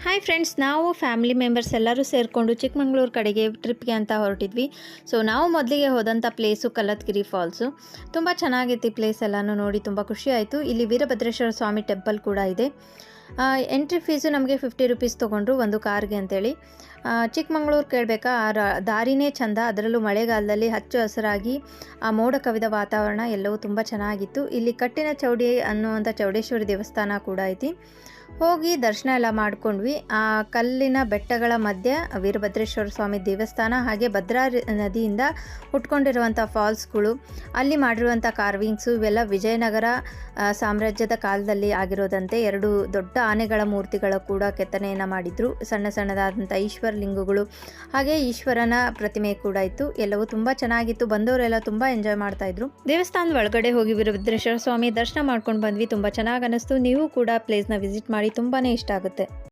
Hi friends, ನಾವು family members ಎಲ್ಲರೂ ಸೇರಿಕೊಂಡು ಚಿಕ್ಕಮಂಗ್ಳೂರು ಕಡೆಗೆ ಟ್ರಿಪ್ಗೆ ಅಂತ ಹೊರಟಿದ್ವಿ. ಸೊ ನಾವು ಮೊದಲಿಗೆ ಹೋದಂಥ ಪ್ಲೇಸು ಕಲ್ಲತ್ಗಿರಿ ಫಾಲ್ಸು. ತುಂಬ ಚೆನ್ನಾಗಿತ್ತು ಈ ಪ್ಲೇಸ್ ಎಲ್ಲನೂ ನೋಡಿ ತುಂಬ ಖುಷಿ ಆಯಿತು. ಇಲ್ಲಿ ವೀರಭದ್ರೇಶ್ವರ ಸ್ವಾಮಿ ಟೆಂಪಲ್ ಕೂಡ ಇದೆ. ಎಂಟ್ರಿ ಫೀಸು ನಮಗೆ 50 ರೂಪೀಸ್ ತೊಗೊಂಡ್ರು ಒಂದು ಕಾರ್ಗೆ ಅಂತೇಳಿ. ಚಿಕ್ಕಮಂಗ್ಳೂರು ಕೇಳಬೇಕಾ, ದಾರಿನೇ ಚಂದ, ಅದರಲ್ಲೂ ಮಳೆಗಾಲದಲ್ಲಿ ಹಚ್ಚು ಹಸಿರಾಗಿ ಆ ಮೋಡ ಕವಿದ ವಾತಾವರಣ ಎಲ್ಲವೂ ತುಂಬ ಚೆನ್ನಾಗಿತ್ತು. ಇಲ್ಲಿ ಕಟ್ಟಿನ ಚೌಡಿ ಅನ್ನುವಂಥ ಚೌಡೇಶ್ವರಿ ದೇವಸ್ಥಾನ ಕೂಡ ಐತಿ. ಹೋಗಿ ದರ್ಶನ ಎಲ್ಲ ಮಾಡ್ಕೊಂಡ್ವಿ. ಆ ಕಲ್ಲಿನ ಬೆಟ್ಟಗಳ ಮಧ್ಯೆ ವೀರಭದ್ರೇಶ್ವರ ಸ್ವಾಮಿ ದೇವಸ್ಥಾನ, ಹಾಗೆ ಭದ್ರಾ ನದಿಯಿಂದ ಹುಟ್ಕೊಂಡಿರುವಂಥ ಫಾಲ್ಸ್ಗಳು, ಅಲ್ಲಿ ಮಾಡಿರುವಂಥ ಕಾರ್ವಿಂಗ್ಸು ಇವೆಲ್ಲ ವಿಜಯನಗರ ಸಾಮ್ರಾಜ್ಯದ ಕಾಲದಲ್ಲಿ ಆಗಿರೋದಂತೆ. 2 ದೊಡ್ಡ ಆನೆಗಳ ಮೂರ್ತಿಗಳ ಕೂಡ ಕೆತ್ತನೆಯನ್ನು ಮಾಡಿದ್ರು. ಸಣ್ಣ ಸಣ್ಣದಾದಂಥ ಈಶ್ವರ ಲಿಂಗಗಳು ಹಾಗೆ ಈಶ್ವರನ ಪ್ರತಿಮೆ ಕೂಡ ಇತ್ತು. ಎಲ್ಲವೂ ತುಂಬ ಚೆನ್ನಾಗಿತ್ತು. ಬಂದವರೆಲ್ಲ ತುಂಬ ಎಂಜಾಯ್ ಮಾಡ್ತಾಯಿದ್ರು. ದೇವಸ್ಥಾನದ ಒಳಗಡೆ ಹೋಗಿ ವೀರಭದ್ರೇಶ್ವರ ಸ್ವಾಮಿ ದರ್ಶನ ಮಾಡ್ಕೊಂಡು ಬಂದ್ವಿ. ತುಂಬ ಚೆನ್ನಾಗಿ ಅನ್ನಿಸ್ತು. ನೀವು ಕೂಡ ಪ್ಲೇಸ್ನ ವಿಸಿಟ್ ಮಾಡಿ, ತುಂಬಾ ಇಷ್ಟ ಆಗುತ್ತೆ.